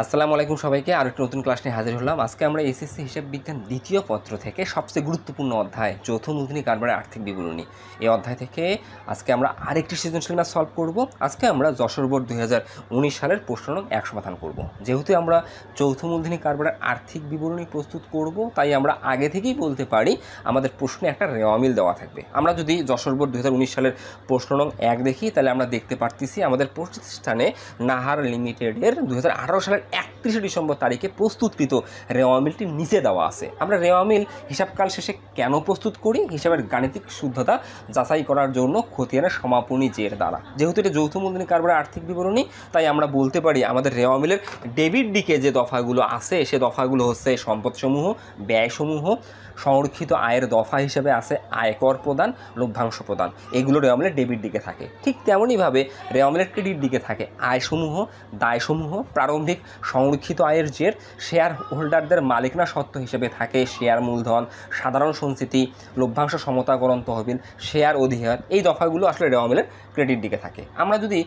আসসালামু আলাইকুম সবাইকে আর একটা নতুন ক্লাস নিয়ে হাজির হলাম। আজকে আমরা এসএসসি হিসাব বিজ্ঞান দ্বিতীয় পত্র থেকে সবচেয়ে গুরুত্বপূর্ণ অধ্যায় যৌথ মূলধনী কারবারের আর্থিক বিবরণী, এই অধ্যায় থেকে আজকে আমরা আরেকটি সৃজনশীল ম্যাথ সলভ করব। আজকে আমরা যশোর বোর্ড 2019 সালের প্রশ্ন নং 1 সমাধান করব। যেহেতু আমরা যৌথ মূলধনী কারবারের আর্থিক বিবরণী প্রস্তুত করব, তাই আমরা আগে থেকেই বলতে পারি আমাদের প্রশ্নে একটা রেওয়া মিল দেওয়া থাকবে। আমরা যদি যশোর বোর্ড 2019 সালের প্রশ্ন নং 1 দেখি, তাহলে আমরা দেখতে পারতেছি আমাদের প্রতিষ্ঠানে নাহার লিমিটেডের 2018 সালের 31 ডিসেম্বর তারিখে প্রস্তুতকৃত রেওয়া মিলটি নিচে দেওয়া আছে। আমরা রেওয়া মিল হিসাবকাল শেষে কেন প্রস্তুত করি? হিসাবের গাণিতিক শুদ্ধতা যাচাই করার জন্য খতিয়ানের সমাপনী জের দ্বারা। যেহেতু এটা যৌথ মূলধনী কারবারের আর্থিক বিবরণী, তাই আমরা বলতে পারি আমাদের রেওয়া মিলের ডেবিট দিকে যে দফাগুলো আছে, সে দফাগুলো হচ্ছে সম্পদসমূহ, ব্যয়সমূহ, সংরক্ষিত আয়ের দফা হিসেবে আছে আয়কর প্রদান, লভ্যাংশ প্রদান। এগুলো রেওয়া মিলের ডেবিট দিকে থাকে। ঠিক তেমনইভাবে রেওয়া মিলের ক্রেডিট দিকে থাকে আয়সমূহ, দায়সমূহ, প্রারম্ভিক সংরক্ষিত আয়ের জের, শেয়ার হোল্ডারদের মালিকানা সত্ত্ব হিসেবে থাকে শেয়ার মূলধন, সাধারণ সঞ্চিতি, লভ্যাংশ সমতাকরণ তহবিল, শেয়ার অধিহার। এই দফাগুলো আসলে রেওয়া মিলের ক্রেডিট দিকে থাকে। আমরা যদি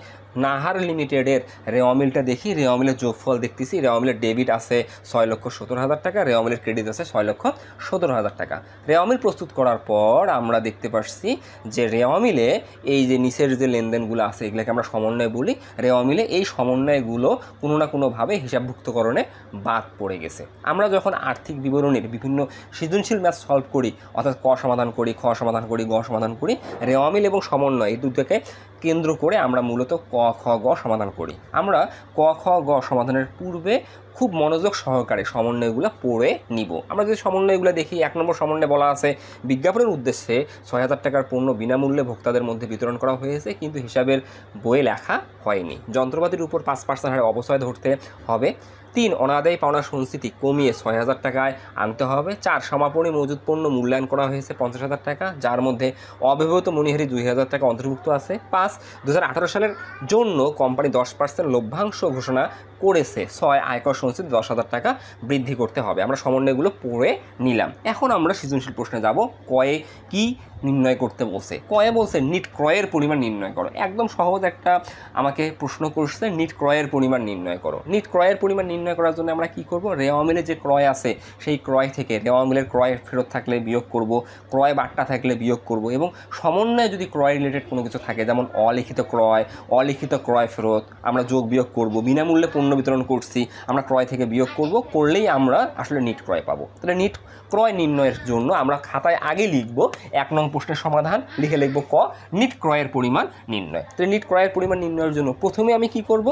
নাহার লিমিটেডের রেওয়া মিলটা দেখি, রেওয়া মিলের যোগফল দেখতেছি। রেওয়া মিলের ডেবিট আছে 6,17,000 টাকা, রেওয়া মিলের ক্রেডিট আছে 6,17,000 টাকা। রেওয়া মিল প্রস্তুত করার পর আমরা দেখতে পাচ্ছি যে রেওয়া মিলে এই যে নিচের যে লেনদেনগুলো আছে, এগুলোকে আমরা সমন্বয় বলি। রেওয়া মিলে এই সমন্বয়গুলো কোনো না কোনোভাবে হিসাবভুক্তকরণে বাদ পড়ে গেছে। আমরা যখন আর্থিক বিবরণীর বিভিন্ন সৃজনশীল ম্যাথ সলভ করি, অর্থাৎ ক সমাধান করি, খ সমাধান করি, গ সমাধান করি, রেওয়া মিল এবং সমন্বয় এই দুটোকে কেন্দ্র করে আমরা মূলত ক, খ, গ সমাধান করি। আমরা ক, খ, গ সমাধানের পূর্বে খুব মনোযোগ সহকারে সমন্বয়গুলো পড়ে নিব। আমরা যদি সমন্বয়গুলো দেখি, 1 নম্বর সমন্বয় বলা আছে বিজ্ঞাপনের উদ্দেশ্যে 6,000 টাকার পণ্য বিনামূল্যে ভোক্তাদের মধ্যে বিতরণ করা হয়েছে, কিন্তু হিসাবের বইয়ে লেখা হয়নি। যন্ত্রপাতির উপর 5% হারে অবচয় ধরতে হবে। 3 অনাদায়ী পাওনা সঞ্চিতি কমিয়ে 6,000 টাকায় আনতে হবে। 4 সমাপনী মজুদ পণ্য মূল্যায়ন করা হয়েছে 50,000 টাকা, যার মধ্যে অব্যবহৃত মণিহারি 2,000 টাকা অন্তর্ভুক্ত আছে। 5 2018 সালের জন্য কোম্পানি 10% লভ্যাংশ ঘোষণা করেছে। 6 আয়কর সঞ্চিতি 10,000 টাকা বৃদ্ধি করতে হবে। আমরা সমন্বয়গুলো পড়ে নিলাম। এখন আমরা সৃজনশীল প্রশ্নে যাব। কয়ে কি নির্ণয় করতে বলছে? কয়ে বলছে নিট ক্রয়ের পরিমাণ নির্ণয় করো। একদম সহজ একটা আমাকে প্রশ্ন করছে, নিট ক্রয়ের পরিমাণ নির্ণয় করো। নিট ক্রয়ের পরিমাণ নির্ণয় করার জন্য আমরা কি করব? রেওয়া মিলে যে ক্রয় আছে, সেই ক্রয় থেকে রেওয়া মিলের ক্রয় ফেরত থাকলে বিয়োগ করব, ক্রয় বাট্টা থাকলে বিয়োগ করব, এবং সমন্বয়ে যদি ক্রয় রিলেটেড কোনো কিছু থাকে, যেমন অলিখিত ক্রয়, অলিখিত ক্রয় ফেরত, আমরা যোগ বিয়োগ করব। বিনামূল্যে পণ্য বিতরণ করছি, আমরা ক্রয় থেকে বিয়োগ করব, করলেই আমরা আসলে নিট ক্রয় পাবো। তাহলে নিট ক্রয় নির্ণয়ের জন্য আমরা খাতায় আগে লিখব 1 নং প্রশ্নের সমাধান, লিখে লিখব ক নিট ক্রয়ের পরিমাণ নির্ণয়। তাহলে নিট ক্রয়ের পরিমাণ নির্ণয়ের জন্য প্রথমে আমি কি করব?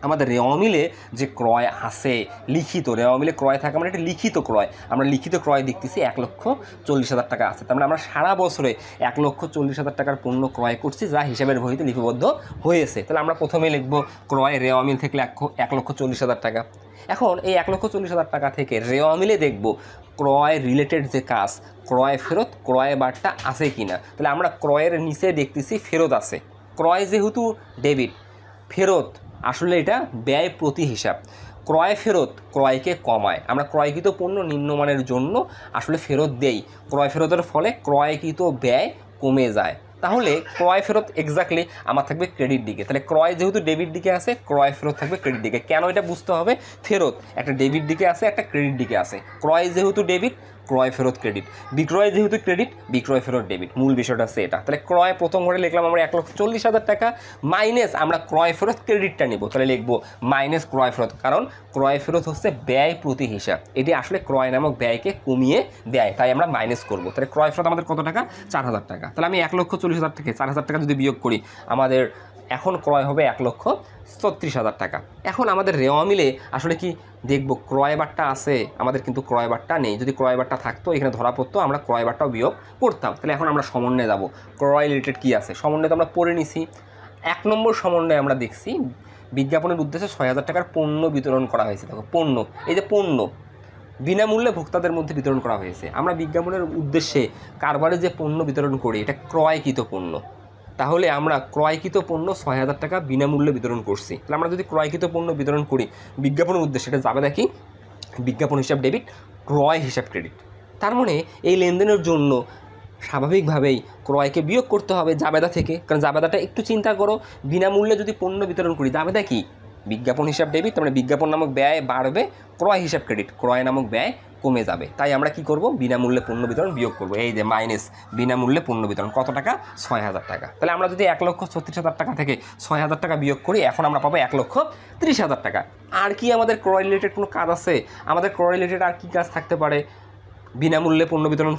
আমাদের রেওয়া মিলে যে ক্রয় আছে লিখিত, রেওয়া মিলে ক্রয় থাকে মানে এটা লিখিত ক্রয়, আমরা লিখিত ক্রয় দেখতেছি 1,40,000 টাকা আছে। তার মানে আমরা সারা বছরে 1,40,000 টাকার পণ্য ক্রয় করছি, যা হিসাবের বইতে লিপিবদ্ধ হয়েছে। তাহলে আমরা প্রথমে লিখব ক্রয় রেওয়া মিল থেকে 1,40,000 টাকা। এখন এই 1,40,000 টাকা থেকে রেওয়া মিলে দেখব ক্রয় রিলেটেড যে কাজ, ক্রয় ফেরত, ক্রয় বাট্টা আছে কিনা। তাহলে আমরা ক্রয়ের নিচে দেখতেছি ফেরত আছে। ক্রয় যেহেতু ডেবিট, ফেরত আসলে এটা ব্যয় প্রতি হিসাব। ক্রয় ফেরত ক্রয়কে কমায়। আমরা ক্রয়কৃত পণ্য নিম্নমানের জন্য আসলে ফেরত দেই, ক্রয় ফেরতের ফলে ক্রয়কৃত ব্যয় কমে যায়। তাহলে ক্রয় ফেরত এক্স্যাক্টলি আমার থাকবে ক্রেডিট দিকে। তাহলে ক্রয় যেহেতু ডেবিট দিকে আছে, ক্রয় ফেরত থাকবে ক্রেডিট দিকে। কেন এটা বুঝতে হবে? ফেরত একটা ডেবিট দিকে আছে, একটা ক্রেডিট দিকে আছে। ক্রয় যেহেতু ডেবিট, ক্রয় ফেরত ক্রেডিট। বিক্রয় যেহেতু ক্রেডিট, বিক্রয় ফেরত ডেবিট। মূল বিষয়টা আছে এটা। তাহলে ক্রয় প্রথম ঘরে লিখলাম আমরা 1,40,000 টাকা, মাইনাস আমরা ক্রয় ফেরত ক্রেডিটটা নিব। তাহলে লিখব মাইনাস ক্রয় ফেরত, কারণ ক্রয় ফেরত হচ্ছে ব্যয় প্রতি হিসাব। এটি আসলে ক্রয় নামক ব্যয়কে কমিয়ে দেয়, তাই আমরা মাইনাস করব। তাহলে ক্রয় ফেরত আমাদের কত টাকা? 4,000 টাকা। তাহলে আমি 1,40,000 থেকে 4,000 টাকা যদি বিয়োগ করি, আমাদের এখন ক্রয় হবে 1,36,000 টাকা। এখন আমাদের রেওয়া মিলে আসলে কি দেখব ক্রয় বাট্টা আছে, আমাদের কিন্তু ক্রয় বাট্টা নেই। যদি ক্রয় বাট্টা থাকতো এখানে ধরা পড়তো, আমরা ক্রয় বাট্টাও বিয়োগ করতাম। তাহলে এখন আমরা সমন্বয়ে যাব। ক্রয় রিলেটেড কী আছে সমন্বয় তো আমরা পড়ে নিছি। 1 নম্বর সমন্বয়ে আমরা দেখছি বিজ্ঞাপনের উদ্দেশ্যে 6,000 টাকার পণ্য বিতরণ করা হয়েছে। দেখো পণ্য, এই যে পণ্য বিনামূল্যে ভোক্তাদের মধ্যে বিতরণ করা হয়েছে। আমরা বিজ্ঞাপনের উদ্দেশ্যে কারবারে যে পণ্য বিতরণ করি, এটা ক্রয়কৃত পণ্য। তাহলে আমরা ক্রয়কৃত পণ্য 6,000 টাকা বিনামূল্যে বিতরণ করছি। তাহলে আমরা যদি ক্রয়কৃত পণ্য বিতরণ করি বিজ্ঞাপনের উদ্দেশ্যে, এটা যাবে দেখি বিজ্ঞাপন হিসাব ডেবিট, ক্রয় হিসাব ক্রেডিট। তার মানে এই লেনদেনের জন্য স্বাভাবিকভাবেই ক্রয়কে বিয়োগ করতে হবে জাবেদা থেকে, কারণ জাবেদাটা একটু চিন্তা করো, বিনামূল্যে যদি পণ্য বিতরণ করি, জাবেদা কি? বিজ্ঞাপন হিসাব ডেবিট, তার মানে বিজ্ঞাপন নামক ব্যয় বাড়বে, ক্রয় হিসাব ক্রেডিট, ক্রয় নামক ব্যয় কমে যাবে। তাই আমরা কি করব, বিনামূল্যে পণ্য বিতরণ বিয়োগ করব। এই যে মাইনাস বিনামূল্যে পণ্য বিতরণ কত টাকা, 6,000 টাকা। তাহলে আমরা যদি 1,36,000 টাকা থেকে 6,000 টাকা বিয়োগ করি, এখন আমরা পাবো 1,30,000 টাকা। আর কি আমাদের ক্রয় রিলেটেড কোনো কাজ আছে? আমাদের ক্রয় রিলেটেড আর কি কাজ থাকতে পারে? বিনামূল্যে পণ্য বিতরণ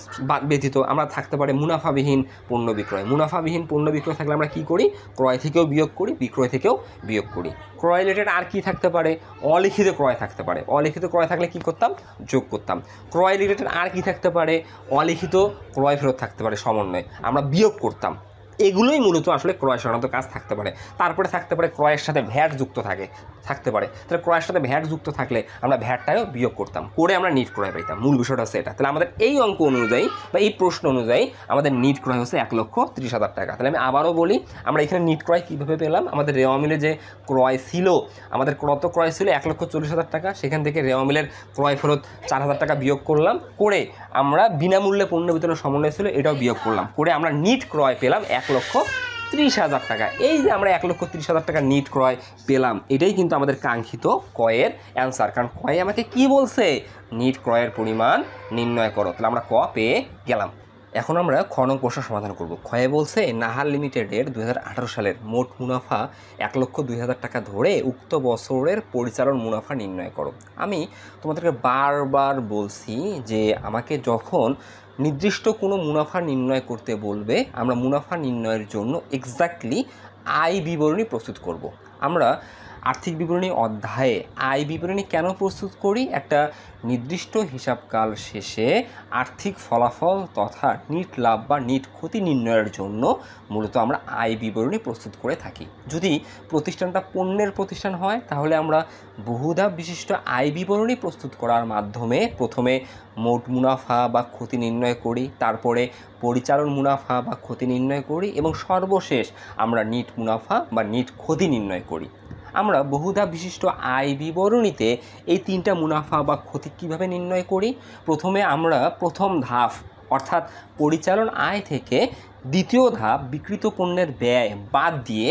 ব্যতীত আমরা থাকতে পারে মুনাফাবিহীন পণ্য বিক্রয়। মুনাফাবিহীন পণ্য বিক্রয় থাকলে আমরা কি করি, ক্রয় থেকেও বিয়োগ করি, বিক্রয় থেকেও বিয়োগ করি। ক্রয় রিলেটেড আর কি থাকতে পারে? অলিখিত ক্রয় থাকতে পারে। অলিখিত ক্রয় থাকলে কি করতাম, যোগ করতাম। ক্রয় রিলেটেড আর কি থাকতে পারে? অলিখিত ক্রয় ফেরত থাকতে পারে, সমন্বয়, আমরা বিয়োগ করতাম। এগুলোই মূলত আসলে ক্রয় সংক্রান্ত কাজ থাকতে পারে। তারপরে থাকতে পারে ক্রয়ের সাথে ভ্যাট যুক্ত থাকতে পারে। তাহলে ক্রয়ের সাথে ভ্যাট যুক্ত থাকলে আমরা ভ্যাটটাও বিয়োগ করতাম, করে আমরা নিট ক্রয় পাইতাম। মূল বিষয়টা হচ্ছে এটা। তাহলে আমাদের এই অঙ্ক অনুযায়ী বা এই প্রশ্ন অনুযায়ী আমাদের নিট ক্রয় হচ্ছে 1,30,000 টাকা। তাহলে আমি আবারও বলি, আমরা এখানে নিট ক্রয় কীভাবে পেলাম? আমাদের রেওয়া মিলে যে ক্রয় ছিল, আমাদের কত ক্রয় ছিল, 1,40,000 টাকা। সেখান থেকে রেওয়া মিলের ক্রয় ফেরত 4,000 টাকা বিয়োগ করলাম, করে আমরা বিনামূল্যে পণ্য বিতরণ সমন্বয় ছিল এটাও বিয়োগ করলাম, করে আমরা নিট ক্রয় পেলাম 1,30,000 টাকা। এই যে আমরা 1,30,000 টাকা নিট ক্রয় পেলাম, এটাই কিন্তু আমাদের কাঙ্ক্ষিত কয়ের অ্যান্সার। কারণ কয়ে আমাকে কি বলছে, নিট ক্রয়ের পরিমাণ নির্ণয় করো। তাহলে আমরা ক পেয়ে গেলাম। এখন আমরা খ নং প্রশ্ন সমাধান করব। ক্ষয়ে বলছে নাহার লিমিটেডের 2018 সালের মোট মুনাফা 1,02,000 টাকা ধরে উক্ত বছরের পরিচালন মুনাফা নির্ণয় করো। আমি তোমাদেরকে বারবার বলছি যে আমাকে যখন নির্দিষ্ট কোনো মুনাফা নির্ণয় করতে বলবে, আমরা মুনাফা নির্ণয়ের জন্য এক্স্যাক্টলি আয় বিবরণী প্রস্তুত করব। আমরা আর্থিক বিবরণী অধ্যায়ে আয় বিবরণী কেন প্রস্তুত করি? একটা নির্দিষ্ট হিসাবকাল শেষে আর্থিক ফলাফল তথা নিট লাভ বা নিট ক্ষতি নির্ণয়ের জন্য মূলত আমরা আয় বিবরণী প্রস্তুত করে থাকি। যদি প্রতিষ্ঠানটা পণ্যের প্রতিষ্ঠান হয়, তাহলে আমরা বহুধাপ বিশিষ্ট আয় বিবরণী প্রস্তুত করার মাধ্যমে প্রথমে মোট মুনাফা বা ক্ষতি নির্ণয় করি, তারপরে পরিচালন মুনাফা বা ক্ষতি নির্ণয় করি, এবং সর্বশেষ আমরা নিট মুনাফা বা নিট ক্ষতি নির্ণয় করি। আমরা বহুধাপ বিশিষ্ট আয় বিবরণীতে এই তিনটা মুনাফা বা ক্ষতি কীভাবে নির্ণয় করি? প্রথমে আমরা প্রথম ধাপ অর্থাৎ পরিচালন আয় থেকে দ্বিতীয় ধাপ বিক্রিত পণ্যের ব্যয় বাদ দিয়ে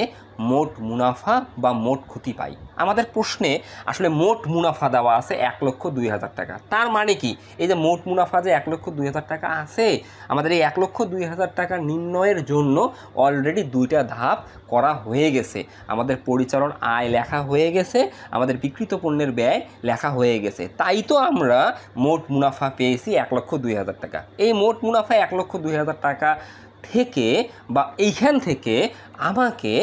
মোট মুনাফা বা মোট ক্ষতি পাই। আমাদের প্রশ্নে আসলে মোট মুনাফা দেওয়া আছে 1,02,000 টাকা। তার মানে কি, এই যে মোট মুনাফা যে 1,02,000 টাকা আছে, আমাদের এই 1,02,000 টাকা নির্ণয়ের জন্য অলরেডি দুইটা ধাপ করা হয়ে গেছে। আমাদের পরিচালন আয় লেখা হয়ে গেছে, আমাদের বিক্রিত পণ্যের ব্যয় লেখা হয়ে গেছে। তাই তো আমরা মোট মুনাফা পেয়েছি 1,02,000 টাকা। এই মোট মুনাফা 1,02,000 টাকা থেকে বা এইখান থেকে আমাকে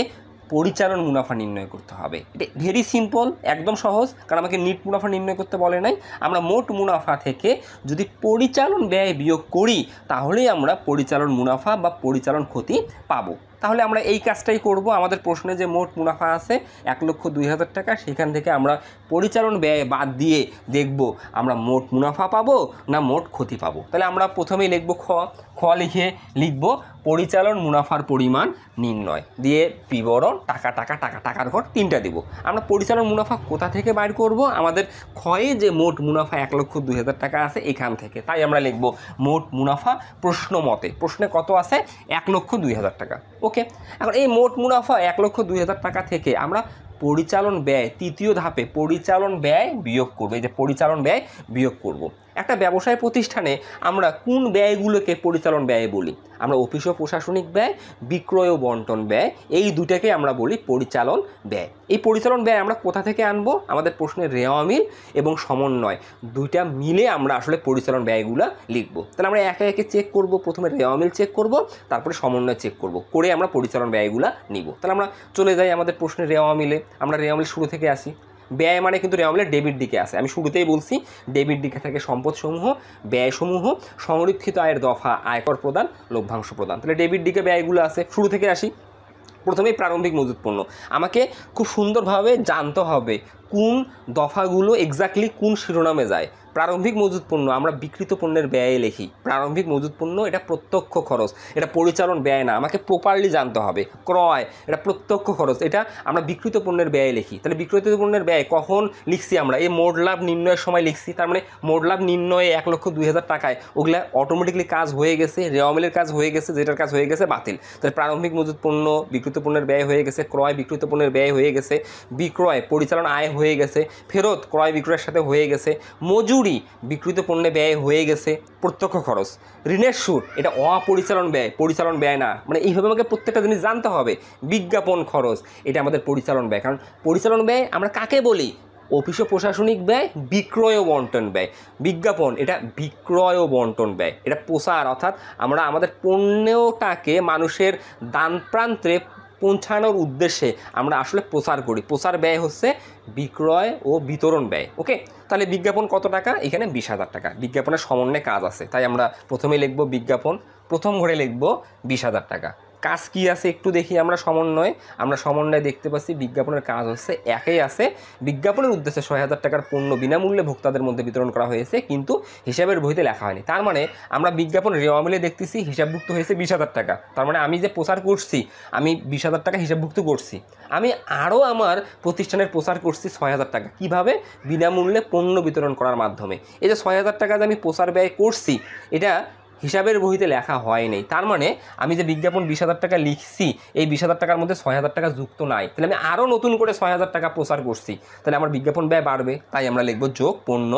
পরিচালন মুনাফা নির্ণয় করতে হবে। এটা ভেরি সিম্পল, একদম সহজ, কারণ আমাকে নিট মুনাফা নির্ণয় করতে বলে নাই। আমরা মোট মুনাফা থেকে যদি পরিচালন ব্যয় বিয়োগ করি, তাহলেই আমরা পরিচালন মুনাফা বা পরিচালন ক্ষতি পাবো। তাহলে আমরা এই কাজটাই করব। আমাদের প্রশ্নে যে মোট মুনাফা আছে 1,02,000 টাকা, সেখান থেকে আমরা পরিচালন ব্যয় বাদ দিয়ে দেখব আমরা মোট মুনাফা পাবো না মোট ক্ষতি পাবো। তাহলে আমরা প্রথমেই লিখব খ লিখে লিখব পরিচালন মুনাফার পরিমাণ নির্ণয়, দিয়ে বিবরণ টাকার ঘর 3টা দিব। আমরা পরিচালন মুনাফা কোথা থেকে বাইর করব? আমাদের ক্ষয়ে যে মোট মুনাফা 1,02,000 টাকা আছে এখান থেকে। তাই আমরা লিখব মোট মুনাফা প্রশ্ন মতে, প্রশ্নে কত আছে? 1,02,000 টাকা। ওকে, এখন এই মোট মুনাফা 1,02,000 টাকা থেকে আমরা পরিচালন ব্যয়, তৃতীয় ধাপে পরিচালন ব্যয় বিয়োগ করব। এই যে পরিচালন ব্যয় বিয়োগ করব। একটা ব্যবসায় প্রতিষ্ঠানে আমরা কোন ব্যয়গুলোকে পরিচালন ব্যয় বলি? আমরা অফিস ও প্রশাসনিক ব্যয়, বিক্রয় ও বন্টন ব্যয়, এই দুটাকে আমরা বলি পরিচালন ব্যয়। এই পরিচালন ব্যয় আমরা কোথা থেকে আনবো? আমাদের প্রশ্নের রেওয়া মিল এবং সমন্বয় দুইটা মিলে আমরা আসলে পরিচালন ব্যয়গুলো লিখব। তাহলে আমরা একে একে চেক করব। প্রথমে রেওয়া মিল চেক করব, তারপরে সমন্বয় চেক করব, করে আমরা পরিচালন ব্যয়গুলো নিব। তাহলে আমরা চলে যাই আমাদের প্রশ্নের রেওয়া মিলে। আমরা রেওয়া মিল শুরু থেকে আসি। ব্যয় মানে কিন্তু রেওয়া মিলের ডেবিট দিকে আসে। আমি শুরুতেই বলছি ডেবিট দিকে থাকে সম্পদসমূহ, ব্যয়সমূহ, সংরক্ষিত আয়ের দফা, আয়কর প্রদান, লভ্যাংশ প্রদান। তাহলে ডেবিট দিকে ব্যয়গুলো আছে। শুরু থেকে আসি। প্রথমেই প্রারম্ভিক মজুত পণ্য। আমাকে খুব সুন্দরভাবে জানতে হবে কোন দফাগুলো এক্স্যাক্টলি কোন শিরোনামে যায়। প্রারম্ভিক মজুত পণ্য আমরা বিক্রিত পণ্যের ব্যয়ে লিখি। প্রারম্ভিক মজুত পণ্য এটা প্রত্যক্ষ খরচ, এটা পরিচালন ব্যয় না, আমাকে প্রপারলি জানতে হবে। ক্রয় এটা প্রত্যক্ষ খরচ, এটা আমরা বিক্রিত পণ্যের ব্যয়ে লিখি। তাহলে বিক্রিত পণ্যের ব্যয় কখন লিখছি আমরা? এই মোট লাভ নির্ণয়ের সময় লিখছি। তার মানে মোট লাভ নির্ণয়ে 1,02,000 টাকায় ওগুলা অটোমেটিকলি কাজ হয়ে গেছে, রেওয়া মিলের কাজ হয়ে গেছে, যেটার কাজ হয়ে গেছে বাতিল। তাহলে প্রারম্ভিক মজুত পণ্য বিক্রিত পণ্যের ব্যয় হয়ে গেছে, ক্রয় বিক্রিত পণ্যের ব্যয় হয়ে গেছে, বিক্রয় পরিচালন আয় হয়ে গেছে, ফেরত ক্রয় বিক্রয়ের সাথে হয়ে গেছে, মজুরি বিক্রিত পণ্যে ব্যয় হয়ে গেছে, প্রত্যক্ষ খরচ। ঋণের সুদ এটা অপরিচালন ব্যয়, পরিচালন ব্যয় না। মানে এইভাবে আমাকে প্রত্যেকটা জিনিস জানতে হবে। বিজ্ঞাপন খরচ এটা আমাদের পরিচালন ব্যয়, কারণ পরিচালন ব্যয় আমরা কাকে বলি? অফিস ও প্রশাসনিক ব্যয়, বিক্রয় ও বন্টন ব্যয়। বিজ্ঞাপন এটা বিক্রয় ও বন্টন ব্যয়, এটা প্রচার, অর্থাৎ আমরা আমাদের পণ্যটাকে মানুষের দান প্রান্তে পৌঁছানোর উদ্দেশ্যে আমরা আসলে প্রচার করি। প্রচার ব্যয় হচ্ছে বিক্রয় ও বিতরণ ব্যয়। ওকে, তাহলে বিজ্ঞাপন কত টাকা? এখানে 20,000 টাকা। বিজ্ঞাপনের সমন্বয়ে কাজ আছে, তাই আমরা প্রথমেই লিখব বিজ্ঞাপন, প্রথম ঘরে লিখব 20,000 টাকা। কাজ কি আছে একটু দেখি আমরা সমন্বয়ে দেখতে পাচ্ছি বিজ্ঞাপনের কাজ হচ্ছে একই আছে। বিজ্ঞাপনের উদ্দেশ্যে 6,000 টাকার পণ্য বিনামূল্যে ভোক্তাদের মধ্যে বিতরণ করা হয়েছে, কিন্তু হিসাবের বইতে লেখা হয়নি। তার মানে আমরা বিজ্ঞাপন রেওয়া মিলে দেখতেছি হিসাবভুক্ত হয়েছে 20,000 টাকা। তার মানে আমি যে প্রচার করছি আমি 20,000 টাকা হিসাবভুক্ত করছি। আমি আরও আমার প্রতিষ্ঠানের প্রচার করছি 6,000 টাকা। কীভাবে? বিনামূল্যে পণ্য বিতরণ করার মাধ্যমে। এই যে 6,000 টাকা যে আমি প্রচার ব্যয় করছি এটা হিসাবের বইতে লেখা হয়নি। তার মানে আমি যে বিজ্ঞাপন 20,000 টাকা লিখছি এই 20,000 টাকার মধ্যে 6,000 টাকা যুক্ত নাই। তাহলে আমি আরও নতুন করে 6,000 টাকা প্রচার করছি, তাহলে আমার বিজ্ঞাপন ব্যয় বাড়বে। তাই আমরা লিখব যোগ পণ্য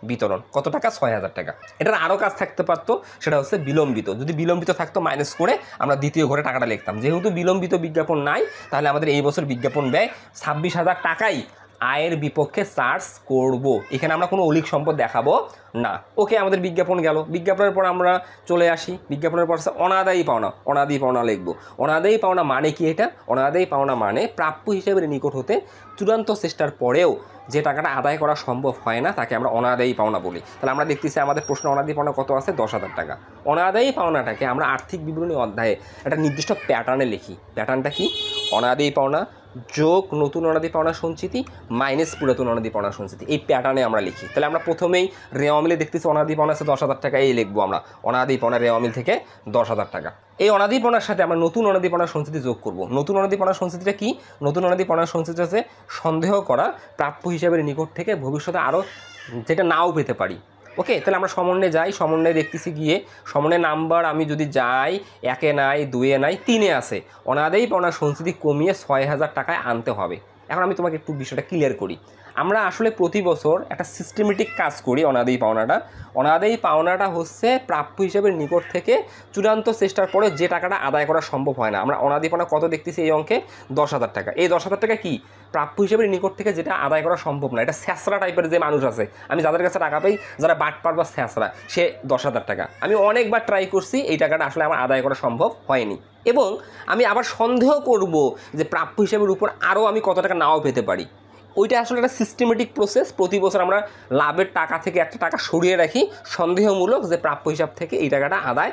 বিতরণ। কত টাকা? 6,000 টাকা। এটার আরও কাজ থাকতে পারতো, সেটা হচ্ছে বিলম্বিত। যদি বিলম্বিত থাকতো মাইনাস করে আমরা দ্বিতীয় ঘরে টাকাটা লিখতাম। যেহেতু বিলম্বিত বিজ্ঞাপন নাই, তাহলে আমাদের এই বছর বিজ্ঞাপন ব্যয় 26,000 টাকাই আয়ের বিপক্ষে চার্জ করব। এখানে আমরা কোনো অলিক সম্পদ দেখাবো না। ওকে, আমাদের বিজ্ঞাপন গেল। বিজ্ঞাপনের পর আমরা চলে আসি, বিজ্ঞাপনের পর আছে অনাদায়ী পাওনা। অনাদায়ী পাওনা লিখব। অনাদায়ী পাওনা মানে কি? এটা অনাদায়ী পাওনা মানে প্রাপ্য হিসেবের নিকট হতে চূড়ান্ত চেষ্টার পরেও যে টাকাটা আদায় করা সম্ভব হয় না তাকে আমরা অনাদায়ী পাওনা বলি। তাহলে আমরা দেখতেছি আমাদের প্রশ্ন অনাদায়ী পাওনা কত আছে? 10,000 টাকা। অনাদায়ী পাওনাটাকে আমরা আর্থিক বিবরণী অধ্যায়ে একটা নির্দিষ্ট প্যাটার্নে লিখি। প্যাটার্নটা কি? অনাদায়ী পাওনা যোগ নতুন অনাদায়ী পাওনা সঞ্চিতি মাইনাস পুরাতন অনাদায়ী পাওনা সঞ্চিতি, এই প্যাটার্নে আমরা লিখি। তাহলে আমরা প্রথমেই রেওয়া মিলে দেখতেছি অনাদায়ী পাওনা আছে 10,000 টাকা, এই লিখবো আমরা অনাদায়ী পাওনা রেওয়া মিল থেকে 10,000 টাকা। এই অনাদায়ী পাওনার সাথে আমরা নতুন অনাদায়ী পাওনা সঞ্চিতি যোগ করব। নতুন অনাদায়ী পাওনা সঞ্চিতিটা কি? নতুন অনাদায়ী পাওনা সঞ্চিতি হচ্ছে সন্দেহ করা প্রাপ্য হিসাবের নিকট থেকে ভবিষ্যতে আরও যেটা নাও পেতে পারি। ওকে, তাহলে আমরা সমন্বয়ে যাই। সমন্বয়ে দেখতেছি গিয়ে সমন্বয় নাম্বার আমি যদি যাই 1-এ নাই, 2-এ নাই, 3-এ আছে। অনাদায়ী পাওনা সঞ্চিতি কমিয়ে 6,000 টাকায় আনতে হবে। এখন আমি তোমাকে একটু বিষয়টা ক্লিয়ার করি। আমরা আসলে প্রতি বছর একটা সিস্টেমেটিক কাজ করি। অনাদায়ী পাওনাটা হচ্ছে প্রাপ্য হিসাবের নিকট থেকে চূড়ান্ত চেষ্টার পরে যে টাকাটা আদায় করা সম্ভব হয় না। আমরা অনাদায়ী পাওনা কত দেখতেছি এই অঙ্কে? 10,000 টাকা। এই 10,000 টাকা কি? প্রাপ্য হিসাবের নিকট থেকে যেটা আদায় করা সম্ভব না। এটা স্যাঁচরা টাইপের যে মানুষ আছে, আমি যাদের কাছে টাকা পাই, যারা বাটপার বা স্যাঁচরা, সে 10,000 টাকা। আমি অনেকবার ট্রাই করছি, এই টাকাটা আসলে আমার আদায় করা সম্ভব হয়নি। এবং আমি আবার সন্দেহ করব যে প্রাপ্য হিসাবের উপর আরও আমি কত টাকা নাও পেতে পারি। ওইটা আসলে একটা সিস্টেমেটিক প্রসেস। প্রতি বছর আমরা লাভের টাকা থেকে একটা টাকা সরিয়ে রাখি সন্দেহমূলক যে প্রাপ্য হিসাব থেকে এই টাকাটা আদায়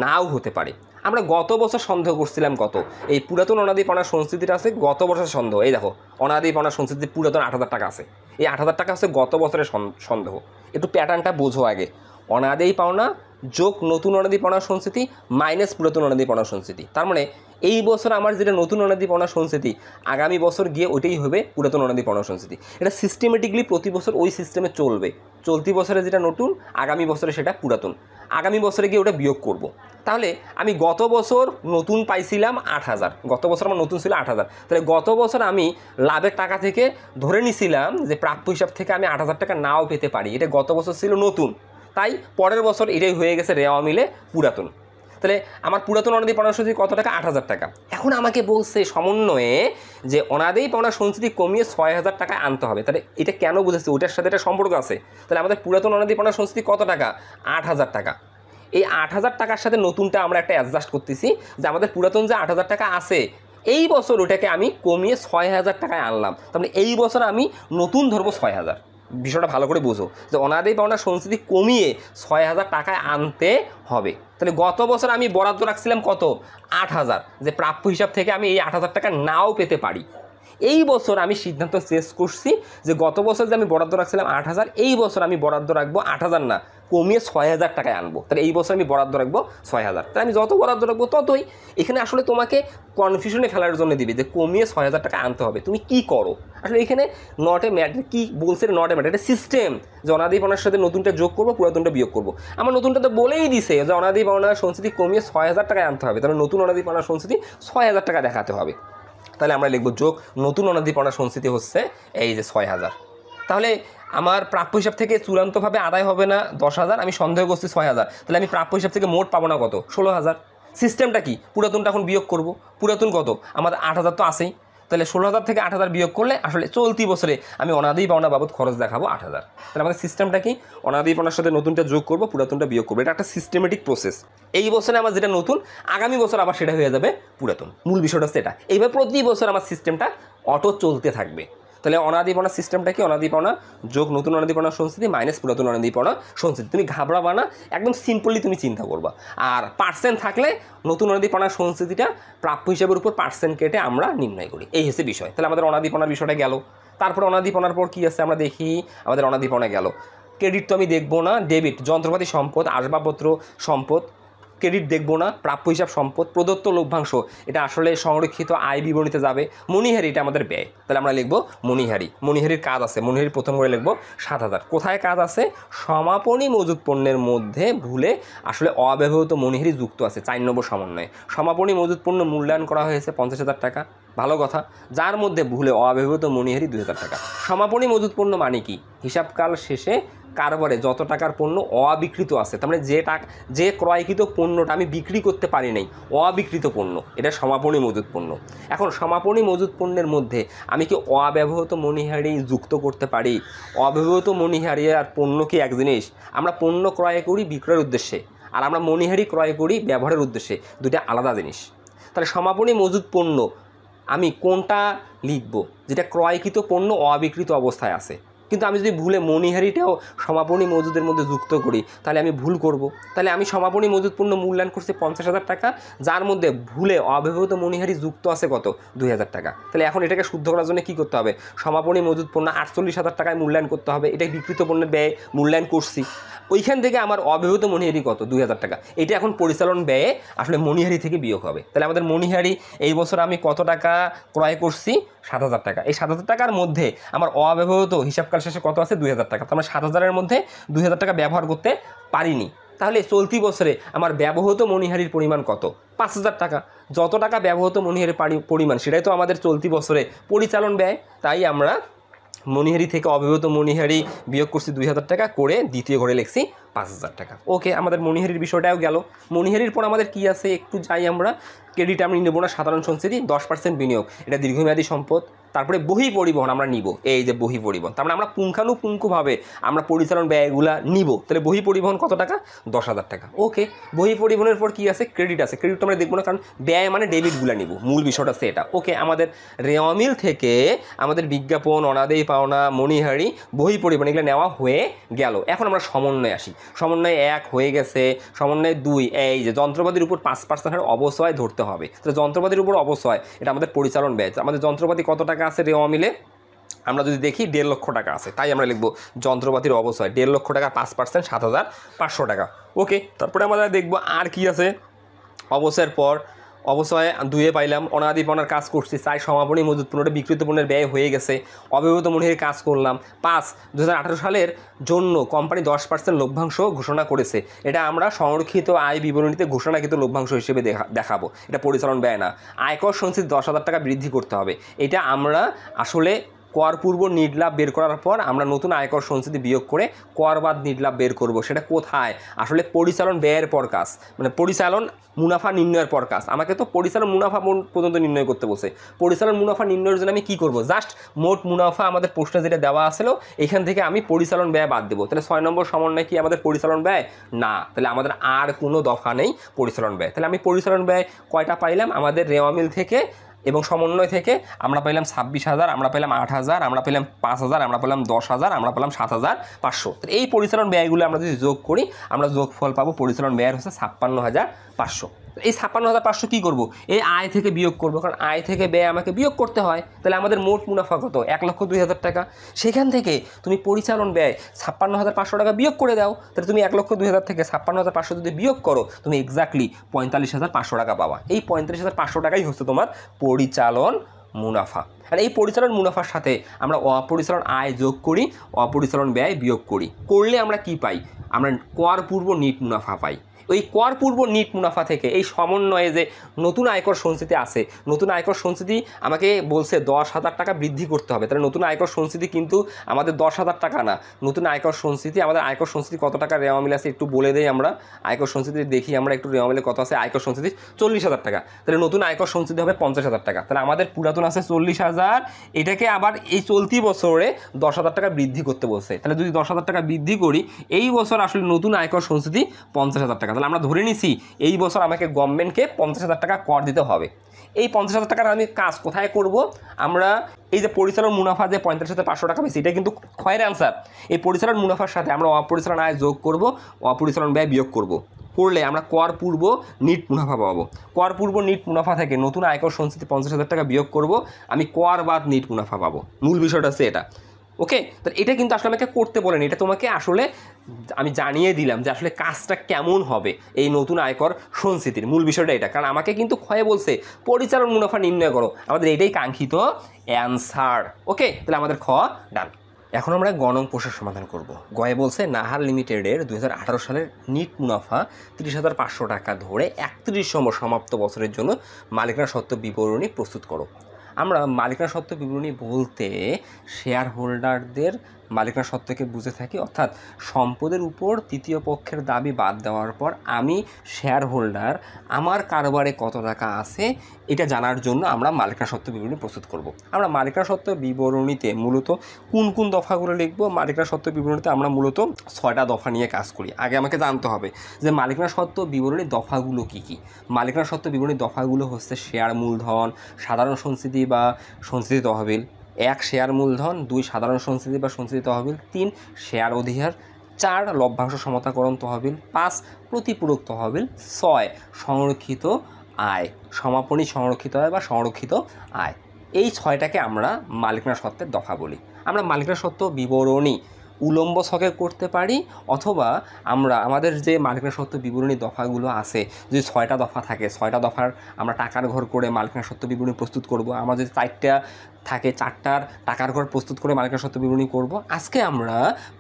নাও হতে পারে। আমরা গত বছর সন্দেহ করছিলাম কত? এই পুরাতন অনাদায়ী পাওনা সঞ্চিতিটা আছে গত বছরের সন্দেহ। এই দেখো অনাদায়ী পাওনা সঞ্চিতি পুরাতন 8,000 টাকা আছে। এই 8,000 টাকা হচ্ছে গত বছরের সন্দেহ। একটু প্যাটার্নটা বোঝো আগে। অনাদায়ী পাওনা যোগ নতুন অনাদায়ী পাওনা সঞ্চিতি মাইনাস পুরাতন অনাদায়ী পাওনা সঞ্চিতি। তার মানে এই বছর আমার যেটা নতুন অনাদায়ী পাওনা সঞ্চিতি, আগামী বছর গিয়ে ওইটাই হবে পুরাতন অনাদায়ী পাওনা সঞ্চিতি। এটা সিস্টেমেটিকলি প্রতি বছর ওই সিস্টেমে চলবে। চলতি বছরে যেটা নতুন, আগামী বছরে সেটা পুরাতন। আগামী বছরে গিয়ে ওটা বিয়োগ করব। তাহলে আমি গত বছর নতুন পাইছিলাম 8,000, গত বছর আমার নতুন ছিল 8,000। তাহলে গত বছর আমি লাভের টাকা থেকে ধরে নিছিলাম যে প্রাপ্য হিসাব থেকে আমি 8,000 টাকা নাও পেতে পারি। এটা গত বছর ছিল নতুন, তাই পরের বছর এটাই হয়ে গেছে রেওয়া মিলে পুরাতন। তাহলে আমার পুরাতন অনাদায়ী পাওনা সঞ্চিতি কত টাকা? 8,000 টাকা। এখন আমাকে বলছে সমন্বয়ে যে অনাদায়ী পাওনা সঞ্চিতি কমিয়ে 6,000 টাকায় আনতে হবে। তাহলে এটা কেন বুঝেছে? ওটার সাথে এটা সম্পর্ক আছে। তাহলে আমাদের পুরাতন অনাদায়ী পাওনা সঞ্চিতি কত টাকা? 8,000 টাকা। এই 8,000 টাকার সাথে নতুনটা আমরা একটা অ্যাডজাস্ট করতেছি যে আমাদের পুরাতন যে 8,000 টাকা আছে এই বছর ওটাকে আমি কমিয়ে 6,000 টাকায় আনলাম। তাহলে এই বছর আমি নতুন ধরবো 6,000। বিষয়টা ভালো করে বোঝো যে অনাদায়ী পাওনা সঞ্চিতি কমিয়ে 6,000 টাকায় আনতে হবে। তাহলে গত বছর আমি বরাদ্দ রাখছিলাম কত? 8,000, যে প্রাপ্য হিসাব থেকে আমি এই 8,000 টাকা নাও পেতে পারি। এই বছর আমি সিদ্ধান্ত চেঞ্জ করছি যে গত বছর যে আমি বরাদ্দ রাখছিলাম 8,000, এই বছর আমি বরাদ্দ রাখবো 8,000 না, কমিয়ে 6,000 টাকায় আনবো। তাহলে এই বছর আমি বরাদ্দ রাখবো 6,000। তাহলে আমি যত বরাদ্দ রাখবো ততই। এখানে আসলে তোমাকে কনফিউশনে ফেলার জন্য দিবে যে কমিয়ে 6,000 টাকা আনতে হবে, তুমি কি করো আসলে এখানে। নট এ ম্যাটার, কি বলছে নট এ ম্যাটার, এটা সিস্টেম যে অনাদি পাওনার সাথে নতুনটা যোগ করবো, পুরাতনটা বিয়োগ করবো। আমার নতুনটা তো বলেই দিছে যে অনাদি পাওনার সঞ্চিতি কমিয়ে 6,000 টাকায় আনতে হবে, তাহলে নতুন অনাদি পাওনার সঞ্চিতি 6,000 টাকা দেখাতে হবে। তাহলে আমরা লিখবো যোগ নতুন অনাদি পাওনার সঞ্চিতি হচ্ছে এই যে 6,000। তাহলে আমার প্রাপ্য হিসাব থেকে চূড়ান্তভাবে আদায় হবে না 10,000, আমি সন্দেহ করছি 6,000। তাহলে আমি প্রাপ্য হিসাব থেকে মোট পাবো না কত, 16,000। সিস্টেমটা কি, পুরাতনটা এখন বিয়োগ করব। পুরাতন কত, আমাদের 8,000 তো আছেই। তাহলে 16,000 থেকে 8,000 বিয়োগ করলে আসলে চলতি বছরে আমি অনাদি পাওনা বাবদ খরচ দেখাবো 8,000। তাহলে আমাদের সিস্টেমটা কি, অনাদি পাওনার সাথে নতুনটা যোগ করবো, পুরাতনটা বিয়োগ করবো। এটা একটা সিস্টেমেটিক প্রসেস। এই বছরে আমার যেটা নতুন, আগামী বছর আবার সেটা হয়ে যাবে পুরাতন। মূল বিষয়টা হচ্ছে এটা। এইভাবে প্রতি বছর আমার সিস্টেমটা অটো চলতে থাকবে। তাহলে অনাদি পাওনা সিস্টেমটা কি, অনাদি পাওনা যোগ নতুন অনাদি পাওনা সঞ্চিতি মাইনাস পুরাতন অনাদি পাওনা সঞ্চিতি। তুমি ঘাবড়াবা না, একদম সিম্পলি তুমি চিন্তা করবা। আর পার্সেন্ট থাকলে নতুন অনাদি পাওনা সঞ্চিতিটা প্রাপ্য হিসাবের উপর পার্সেন্ট কেটে আমরা নির্ণয় করি, এই হচ্ছে বিষয়। তাহলে আমাদের অনাদি পাওনার বিষয়টা গেল। তারপর অনাদি পাওনার পর কী আছে আমরা দেখি। আমাদের অনাদি পাওনা গেল। ক্রেডিট তো আমি দেখবো না, ডেবিট যন্ত্রপাতি সম্পদ, আসবাবপত্র সম্পদ, ক্রেডিট দেখবো না। প্রাপ্য হিসাব সম্পদ, প্রদত্ত লভ্যাংশ, এটা আসলে সংরক্ষিত আয় বিবরণীতে যাবে। মণিহারি, এটা আমাদের ব্যয়। তাহলে আমরা লিখবো মণিহারি। মণিহারির কাজ আছে, মণিহারির প্রথম করে লিখবো 7,000। কোথায় কাজ আছে, সমাপনী মজুত পণ্যের মধ্যে ভুলে আসলে অব্যবহৃত মণিহারি যুক্ত আছে 4 নম্বর সমন্বয়ে। সমাপনী মজুত পণ্য মূল্যায়ন করা হয়েছে 50,000 টাকা, ভালো কথা। যার মধ্যে ভুলে অব্যবহৃত মণিহারি 2,000 টাকা। সমাপনী মজুত পণ্য মানে কি, হিসাবকাল শেষে কারবারে যত টাকার পণ্য অবিকৃত আছে, তার মানে যে ক্রয়কৃত পণ্যটা আমি বিক্রি করতে পারি নাই, অবিকৃত পণ্য, এটা সমাপনী মজুত পণ্য। এখন সমাপনী মজুত পণ্যের মধ্যে আমি কি অব্যবহৃত মণিহারি যুক্ত করতে পারি? অব্যবহৃত মণিহারি আর পণ্য কি এক জিনিস? আমরা পণ্য ক্রয় করি বিক্রয়ের উদ্দেশ্যে, আর আমরা মণিহারি ক্রয় করি ব্যবহারের উদ্দেশ্যে, দুটা আলাদা জিনিস। তাহলে সমাপনী মজুত পণ্য আমি কোনটা লিখব, যেটা ক্রয়কৃত পণ্য অবিকৃত অবস্থায় আছে। কিন্তু আমি যদি ভুলে মণিহারিটাও সমাপনী মজুদের মধ্যে যুক্ত করি তাহলে আমি ভুল করব। তাহলে আমি সমাপনী মজুদ পণ্য মূল্যায়ন করছি 50,000 টাকা, যার মধ্যে ভুলে অব্যবহৃত মণিহারি যুক্ত আছে কত, 2,000 টাকা। তাহলে এখন এটাকে শুদ্ধ করার জন্য কী করতে হবে, সমাপনী মজুদ পণ্য 48,000 টাকায় মূল্যায়ন করতে হবে। এটা বিকৃত পণ্যের ব্যয় মূল্যায়ন করছি, ওইখান থেকে আমার অব্যবহৃত মণিহারি কত, 2,000 টাকা। এটা এখন পরিচালন ব্যয়ে আসলে মণিহারি থেকে বিয়োগ হবে। তাহলে আমাদের মণিহারি এই বছর আমি কত টাকা ক্রয় করছি, 7,000 টাকা। এই 7,000 টাকার মধ্যে আমার অব্যবহৃত হিসাবকাল শেষে কত আছে, 2,000 টাকা। তো আমরা 7,000-এর মধ্যে 2,000 টাকা ব্যবহার করতে পারিনি। তাহলে চলতি বছরে আমার ব্যবহৃত মণিহারির পরিমাণ কত, 5,000 টাকা। যত টাকা ব্যবহৃত মণিহারির পরিমাণ সেটাই তো আমাদের চলতি বছরে পরিচালন ব্যয়। তাই আমরা মণিহারি থেকে অব্যবহৃত মণিহারি বিয়োগ করছি 2,000 টাকা, করে দ্বিতীয় ঘরে লিখছি 5,000 টাকা। ওকে, আমাদের মণিহারির বিষয়টাও গেল। মণিহারির পর আমাদের কি আছে একটু যাই আমরা। ক্রেডিট আমি নেব না, সাধারণ সঞ্চিতি 10% বিনিয়োগ, এটা দীর্ঘমেয়াদী সম্পদ। তারপরে বহি পরিবহন আমরা নিব, এই যে বহি পরিবহন, তার মানে আমরা পুঙ্খানুপুঙ্খভাবে আমরা পরিচালন ব্যয়গুলা নিব। তাহলে বহি পরিবহন কত টাকা, 10,000 টাকা। ওকে, বহি পরিবহনের পর কি আছে, ক্রেডিট আছে। ক্রেডিট আমরা দেখবো না, কারণ ব্যয় মানে ডেবিটগুলো নিব, মূল বিষয়টা আছে এটা। ওকে, আমাদের রেওয়ামিল থেকে আমাদের বিজ্ঞাপন, অনাদেয় পাওনা, মণিহারি, বহি পরিবহন এগুলো নেওয়া হয়ে গেল। এখন আমরা সমন্বয়ে আসি। সমন্বয় 1 হয়ে গেছে, সমন্বয় 2, এই যে যন্ত্রপাতির উপর 5% হারে অবশ্যই ধরতে হবে। তাহলে যন্ত্রপাতির উপর অবশ্যই, এটা আমাদের পরিচালন ব্যয়। আমাদের যন্ত্রপাতি কত টাকা আছে রেওয়া মিলে, আমরা যদি দেখি 1.5 লক্ষ টাকা আছে। তাই আমরা লিখবো যন্ত্রপাতির অবশ্যই 1.5 লক্ষ টাকা, 5% 7,500 টাকা। ওকে, তারপরে আমরা দেখবো আর কি আছে। অবশ্যের পর অবশ্যই 2-এ পাইলাম অনাদি পাওনার কাজ করছি, 4 সমাপনী মজুত পণ্যটা বিকৃত পণ্যের ব্যয় হয়ে গেছে, অব্যবহৃত মণিহারির কাজ করলাম। 5 2018 সালের জন্য কোম্পানি 10% লভ্যাংশ ঘোষণা করেছে, এটা আমরা সংরক্ষিত আয় বিবরণীতে ঘোষণাকৃত লভ্যাংশ হিসেবে দেখাবো, এটা পরিচালন ব্যয় না। আয়কর সঞ্চিতি 10,000 টাকা বৃদ্ধি করতে হবে, এটা আমরা আসলে কর পূর্ব নিটলাভ বের করার পর আমরা নতুন আয়কর সঞ্চিতি বিয়োগ করে কর বাদ নিটলাভ বের করব। সেটা কোথায়, আসলে পরিচালন ব্যয়ের পর কাজ, মানে পরিচালন মুনাফা নির্ণয়ের পর কাজ। আমাকে তো পরিচালন মুনাফা পর্যন্ত নির্ণয় করতে বসে। পরিচালন মুনাফা নির্ণয়ের জন্য আমি কী করব, জাস্ট মোট মুনাফা আমাদের প্রশ্নে যেটা দেওয়া আসলো এখান থেকে আমি পরিচালন ব্যয় বাদ দেবো। তাহলে 6 নম্বর সমন্বয় কি আমাদের পরিচালন ব্যয় না, তাহলে আমাদের আর কোনো দফা নেই পরিচালন ব্যয়। তাহলে আমি পরিচালন ব্যয় কয়টা পাইলাম, আমাদের রেওয়ামিল থেকে এবং সমন্বয় থেকে আমরা পেলাম 26,000, আমরা পেলাম 8,000, আমরা পেলাম 5,000, আমরা পেলাম 10,000, আমরা পেলাম 7,500। তো এই পরিচালন ব্যয়গুলো আমরা যদি যোগ করি আমরা যোগফল পাবো পরিচালন ব্যয়ের হচ্ছে 56,500। এই ৫৬,৫০০ কী করবো, এই আয় থেকে বিয়োগ করবো, কারণ আয় থেকে ব্যয় আমাকে বিয়োগ করতে হয়। তাহলে আমাদের মোট মুনাফা কত, ১,০২,০০০ টাকা। সেখান থেকে তুমি পরিচালন ব্যয় ৫৬,৫০০ টাকা বিয়োগ করে দাও। তাহলে তুমি ১,০২,০০০ থেকে ৫৬,৫০০ যদি বিয়োগ করো, তুমি এক্স্যাক্টলি ৪৫,৫০০ টাকা পাবা। এই ৪৫,৫০০ টাকাই হচ্ছে তোমার পরিচালন মুনাফা। আর এই পরিচালন মুনাফার সাথে আমরা অপরিচালন আয় যোগ করি, অপরিচালন ব্যয় বিয়োগ করি। করলে আমরা কি পাই, আমরা কর পূর্ব নিট মুনাফা পাই। ওই কর পূর্ব নিট মুনাফা থেকে এই সমন্বয়ে যে নতুন আয়কর সঞ্চিতি আছে, নতুন আয়কর সঞ্চিতি আমাকে বলছে ১০,০০০ টাকা বৃদ্ধি করতে হবে। তাহলে নতুন আয়কর সঞ্চিতি কিন্তু আমাদের ১০,০০০ টাকা না, নতুন আয়কর সঞ্চিতি আমাদের আয়কর সঞ্চিতি কত টাকা রেওয়া মিল আছে একটু বলে দেই। আমরা আয়কর সঞ্চিতি দেখি, আমরা একটু রেওয়া মিলে কত আছে। আয়কর সঞ্চিতি ৪০,০০০ টাকা। তাহলে নতুন আয়কর সঞ্চিতি হবে ৫০,০০০ টাকা। তাহলে আমাদের পুরাতন আছে ৪০,০০০, এটাকে আবার এই চলতি বছরে ১০,০০০ টাকা বৃদ্ধি করতে বলছে। তাহলে যদি ১০,০০০ টাকা বৃদ্ধি করি, এই বছর আসলে নতুন আয়কর সঞ্চিতি ৫০,০০০ টাকা। তাহলে আমরা ধরে নিছি এই বছর আমাকে গভর্নমেন্টকে ৫০,০০০ টাকা কর দিতে হবে। এই ৫০,০০০ টাকার আমি কাজ কোথায় করব, আমরা এই যে পরিচালন মুনাফা যে ৪৫,৫০০ টাকা পেয়েছি, এটা কিন্তু ক্ষয়ের অ্যান্সার। এই পরিচালন মুনাফার সাথে আমরা অপরিচালন আয় যোগ করব, অপরিচালন ব্যয় বিয়োগ করব। করলে আমরা কর পূর্ব নিট মুনাফা পাবো। কর পূর্ব নিট মুনাফা থেকে নতুন আয়কর সঞ্চিতি ৫০,০০০ টাকা বিয়োগ করব, আমি কর বাদ নিট মুনাফা পাবো। মূল বিষয়টা হচ্ছে এটা। ওকে, তো এটা কিন্তু আসলে আমাকে করতে বলেনি, এটা তোমাকে আসলে আমি জানিয়ে দিলাম যে আসলে কাজটা কেমন হবে এই নতুন আয়কর সঞ্চিতির। মূল বিষয়টা এটা, কারণ আমাকে কিন্তু ক্ষয়ে বলছে পরিচালন মুনাফা নির্ণয় করো, আমাদের এটাই কাঙ্ক্ষিত অ্যান্সার। ওকে, তাহলে আমাদের খ ডান। এখন আমরা গণং প্রশ্নের সমাধান করব। গয়ে বলছে নাহার লিমিটেডের ২০১৮ সালের নিট মুনাফা ৩০,৫০০ টাকা ধরে ৩১তম সমাপ্ত বছরের জন্য মালিকানা সত্ত্ব বিবরণী প্রস্তুত করো। আমরা মালিকানা সত্ত্ব বিবরণী বলতে শেয়ার হোল্ডারদের মালিকানা সত্ত্বকে বুঝে থাকি, অর্থাৎ সম্পদের উপর তৃতীয় পক্ষের দাবি বাদ দেওয়ার পর আমি শেয়ার হোল্ডার আমার কারবারে কত টাকা আছে এটা জানার জন্য আমরা মালিকানা সত্ত্ব বিবরণী প্রস্তুত করব। আমরা মালিকানা সত্ত্ব বিবরণীতে মূলত কোন কোন দফাগুলো লিখব, মালিকানা সত্ত্ব বিবরণীতে আমরা মূলত 6টা দফা নিয়ে কাজ করি। আগে আমাকে জানতে হবে যে মালিকানা সত্ত্ব বিবরণীর দফাগুলো কী কী। মালিকানা সত্ত্ব বিবরণীর দফাগুলো হচ্ছে শেয়ার মূলধন, সাধারণ সঞ্চিতি বা সঞ্চিতি তহবিল, ১ শেয়ার মূলধন, ২ সাধারণ সঞ্চিতি বা সঞ্চিতি তহবিল, ৩ শেয়ার অধিহার, ৪ লভ্যাংশ সমতাকরণ তহবিল, ৫ প্রতিপূরক তহবিল, ৬ সংরক্ষিত আয়, সমাপনী সংরক্ষিত আয় বা সংরক্ষিত আয়। এই 6টাকে আমরা মালিকানা সত্ত্বের দফা বলি। আমরা মালিকানা সত্ত্ব বিবরণী উলম্ব ছকে করতে পারি, অথবা আমরা আমাদের যে মালিকানা সত্ত্ব বিবরণী দফাগুলো আছে, যদি 6টা দফা থাকে 6টা দফার আমরা টাকার ঘর করে মালিকানা সত্ত্ব বিবরণী প্রস্তুত করব। আমাদের 4টা থাকে 4টার টাকার ঘর প্রস্তুত করে মালিকানা সত্ত্ব বিবরণী করব। আজকে আমরা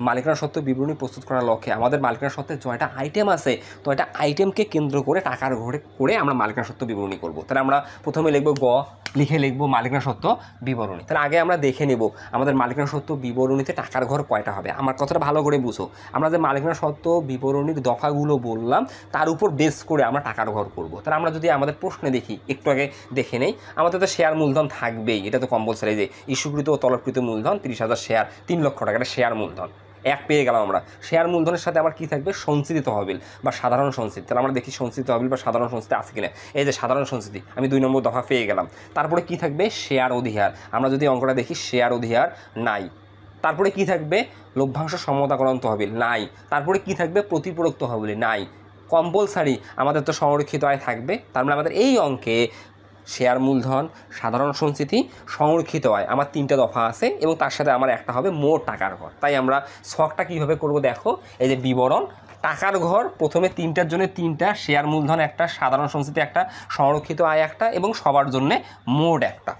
মালিকানা সত্ত্ব বিবরণী প্রস্তুত করার লক্ষ্যে আমাদের মালিকানা সত্ত্বের 6টা আইটেম আছে, তো এটা আইটেমকে কেন্দ্র করে টাকার ঘরে করে আমরা মালিকানা সত্ত্ব বিবরণী করব। তাহলে আমরা প্রথমে লিখব গ, লিখে লিখব মালিকানা সত্ত্ব বিবরণী। তাহলে আগে আমরা দেখে নেব আমাদের মালিকানা সত্ত্ব বিবরণীতে টাকার ঘর কয়টা হবে। আমার কথাটা ভালো করে বুঝো, আমরা যে মালিকানা সত্ত্ব বিবরণীর দফাগুলো বললাম তার উপর বেস করে আমরা টাকার ঘর করব। তাহলে আমরা যদি আমাদের প্রশ্নে দেখি, একটু আগে দেখে নেই, আমাদের তো শেয়ার মূলধন থাকবেই, এটা তো কম্পালসারি যে ইস্যুকৃত ও তলবকৃত মূলধন 30,000 শেয়ার, 3 লক্ষ টাকা, এটা শেয়ার মূলধন। এক পেয়ে গেলাম আমরা। শেয়ার মূলধনের সাথে আমার কী থাকবে, সঞ্চিতি তহবিল বা সাধারণ সঞ্চিতি। তাহলে আমরা দেখি সঞ্চিতি তহবিল বা সাধারণ সঞ্চিতি আছে কিনা। এই যে সাধারণ সঞ্চিতি, আমি 2 নম্বর দফা পেয়ে গেলাম। তারপরে কি থাকবে, শেয়ার অধিহার। আমরা যদি অঙ্কটা দেখি শেয়ার অধিহার নাই। তারপরে কি থাকবে, লভ্যাংশ সমতাকরণ তহবিল নাই। তারপরে কি থাকবে, প্রতিপূরক তহবিল নাই। কম্পালসারি আমাদের তো সংরক্ষিত আয় থাকবে। তার মানে আমাদের এই অঙ্কে শেয়ার মূলধন, সাধারণ সঞ্চিতি, সংরক্ষিত আয় আমার 3টা দফা আছে, এবং তার সাথে আমার একটা হবে মোট টাকার ঘর। তাই আমরা ছকটা কীভাবে করব দেখো, এই যে বিবরণ, টাকার ঘর প্রথমে 3টার জন্য 3টা, শেয়ার মূলধন একটা, সাধারণ সঞ্চিতি একটা, সংরক্ষিত আয় একটা, এবং সবার জন্য মোট একটা।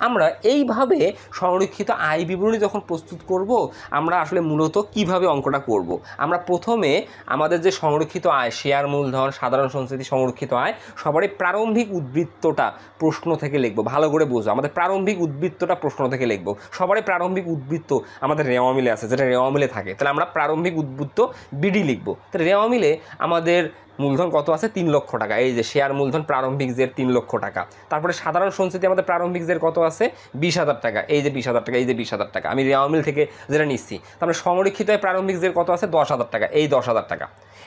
আমরা এইভাবে সংরক্ষিত আয় বিবরণী যখন প্রস্তুত করব, আমরা আসলে মূলত কিভাবে অঙ্কটা করব। আমরা প্রথমে আমাদের যে সংরক্ষিত আয়, শেয়ার মূলধন, সাধারণ সঞ্চিতি, সংরক্ষিত আয়, সবারই প্রারম্ভিক উদ্বৃত্তটা প্রশ্ন থেকে লিখব। ভালো করে বুঝো, আমাদের প্রারম্ভিক উদ্বৃত্তটা প্রশ্ন থেকে লিখব। সবারই প্রারম্ভিক উদ্বৃত্ত আমাদের রেওয়া মিলে আছে, যেটা রেওয়া মিলে থাকে, তাহলে আমরা প্রারম্ভিক উদ্বৃত্ত বিডি লিখব। তাহলে রেওয়া মিলে আমাদের মূলধন কত আছে, 3 লক্ষ টাকা। এই যে শেয়ার মূলধন প্রারম্ভিক জের 3 লক্ষ টাকা। তারপরে সাধারণ সঞ্চিতি আমাদের প্রারম্ভিক জের কত আছে, 20,000 টাকা। এই যে 20,000 টাকা, এই যে 20,000 টাকা আমি রেওয়া মিল থেকে যেটা নিচ্ছি। তারপরে সংরক্ষিত প্রারম্ভিক জের কত আছে, 10,000 টাকা। এই 10,000 টাকা।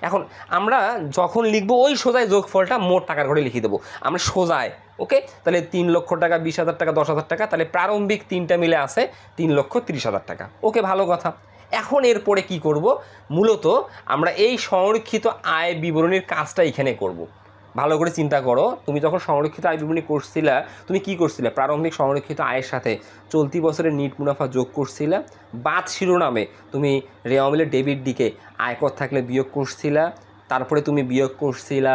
এখন আমরা যখন লিখবো ওই সোজায় যোগফলটা মোট টাকার ঘরে লিখে দেবো আমরা সোজায়। ওকে, তাহলে 3 লক্ষ টাকা, 20,000 টাকা, 10,000 টাকা, তাহলে প্রারম্ভিক 3টা মিলে আছে 3,30,000 টাকা। ওকে, ভালো কথা। এখন এরপরে কি করব, মূলত আমরা এই সংরক্ষিত আয় বিবরণীর কাজটা এখানে করব। ভালো করে চিন্তা করো, তুমি যখন সংরক্ষিত আয় বিবরণী করছিলা তুমি কি করছিলে? প্রারম্ভিক সংরক্ষিত আয়ের সাথে চলতি বছরের নিট মুনাফা যোগ করছিলা, বাদ শিরোনামে তুমি রেওয়া মিলের ডেবিট দিকে আয়কর থাকলে বিয়োগ করছিলা, তারপরে তুমি বিয়োগ করছিলা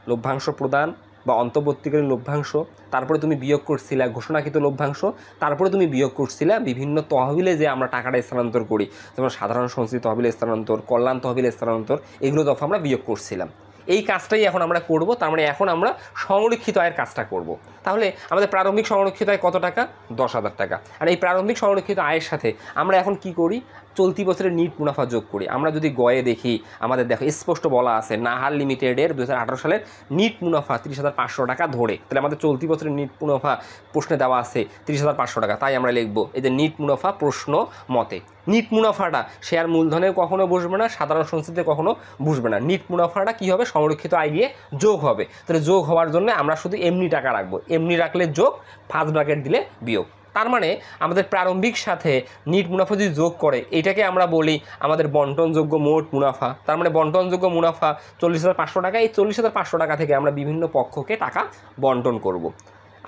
লভ্যাংশ প্রদান বা অন্তর্বর্তীকালীন লভ্যাংশ, তারপরে তুমি বিয়োগ করছিলা ঘোষণাকৃত লভ্যাংশ, তারপরে তুমি বিয়োগ করছিলা বিভিন্ন তহবিলে যে আমরা টাকাটা স্থানান্তর করি, যেমন সাধারণ সঞ্চিতি তহবিলে স্থানান্তর, কল্যাণ তহবিলে স্থানান্তর, এগুলো দফা আমরা বিয়োগ করছিলাম। এই কাজটাই এখন আমরা করব। তার মানে এখন আমরা সংরক্ষিত আয়ের কাজটা করব। তাহলে আমাদের প্রারম্ভিক সংরক্ষিত আয় কত টাকা? 10,000 টাকা। আর এই প্রারম্ভিক সংরক্ষিত আয়ের সাথে আমরা এখন কি করি? চলতি বছরের নিট মুনাফা যোগ করি। আমরা যদি গয়ে দেখি, আমাদের দেখো স্পষ্ট বলা আছে নাহার লিমিটেডের 2018 সালের নিট মুনাফা 30,500 টাকা ধরে, তাহলে আমাদের চলতি বছরের নিট মুনাফা প্রশ্নে দেওয়া আছে 30,500 টাকা। তাই আমরা লিখব এই যে নিট মুনাফা প্রশ্ন মতে। নিট মুনাফাটা শেয়ার মূলধনে কখনো বসবে না, সাধারণ সঞ্চিতিতে কখনো বসবে না। নিট মুনাফাটা কী হবে? সংরক্ষিত আয় দিয়ে যোগ হবে। তাহলে যোগ হওয়ার জন্য আমরা শুধু এমনি টাকা রাখবো, এমনি রাখলে যোগ, ফার্স্ট ব্র্যাকেট দিলে বিয়োগ। তার মানে আমাদের প্রারম্ভিক সাথে নিট মুনাফা যদি যোগ করে, এটাকে আমরা বলি আমাদের বন্টনযোগ্য মোট মুনাফা। তার মানে বন্টনযোগ্য মুনাফা 40,500 টাকা। এই 40,500 টাকা থেকে আমরা বিভিন্ন পক্ষকে টাকা বন্টন করব।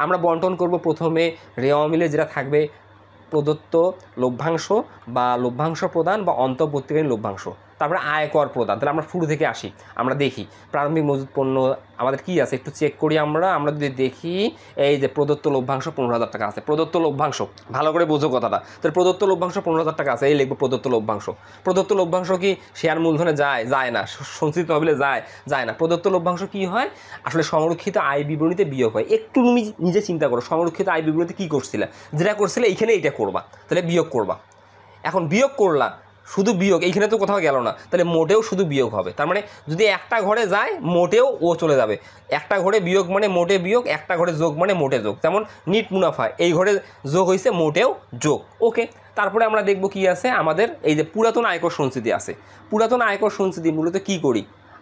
আমরা বন্টন করব প্রথমে রেওয়া মিলে যেটা থাকবে প্রদত্ত লভ্যাংশ বা লভ্যাংশ প্রদান বা অন্তর্বর্তীকালীন লভ্যাংশ, তারপরে আয়কর প্রদান। তাহলে আমরা শুরু থেকে আসি, আমরা দেখি প্রারম্ভিক মজুত পণ্য আমাদের কি আছে একটু চেক করি। আমরা যদি দেখি এই যে প্রদত্ত লভ্যাংশ 15,000 টাকা আছে। প্রদত্ত লভ্যাংশ ভালো করে বোঝো কথাটা। তাহলে প্রদত্ত লভ্যাংশ 15,000 টাকা আছে, এই লিখবো প্রদত্ত লভ্যাংশ। প্রদত্ত লভ্যাংশ কি শেয়ার মূলধনে যায় না, সঞ্চিত তহবিলে যায় না। প্রদত্ত লভ্যাংশ কি হয়? আসলে সংরক্ষিত আয় বিবরণীতে বিয়োগ হয়। একটু তুমি নিজে চিন্তা করো, সংরক্ষিত আয় বিবরণীতে কী করছিলে? যেটা করছিলে এইখানে এইটা করবা, তাহলে বিয়োগ করবা। এখন বিয়োগ করলা, শুধু বিয়োগ, এইখানে তো কোথাও গেল না, তাহলে মোটেও শুধু বিয়োগ হবে। তার মানে যদি একটা ঘরে যায় মোটেও ও চলে যাবে। একটা ঘরে বিয়োগ মানে মোটে বিয়োগ, একটা ঘরে যোগ মানে মোটে যোগ। যেমন নিট মুনাফা এই ঘরে যোগ হয়েছে, মোটেও যোগ। ওকে, তারপরে আমরা দেখব কি আছে আমাদের এই যে পুরাতন আয়কর সঞ্চিতি আছে। পুরাতন আয়কর সঞ্চিতি মূলত কি করি?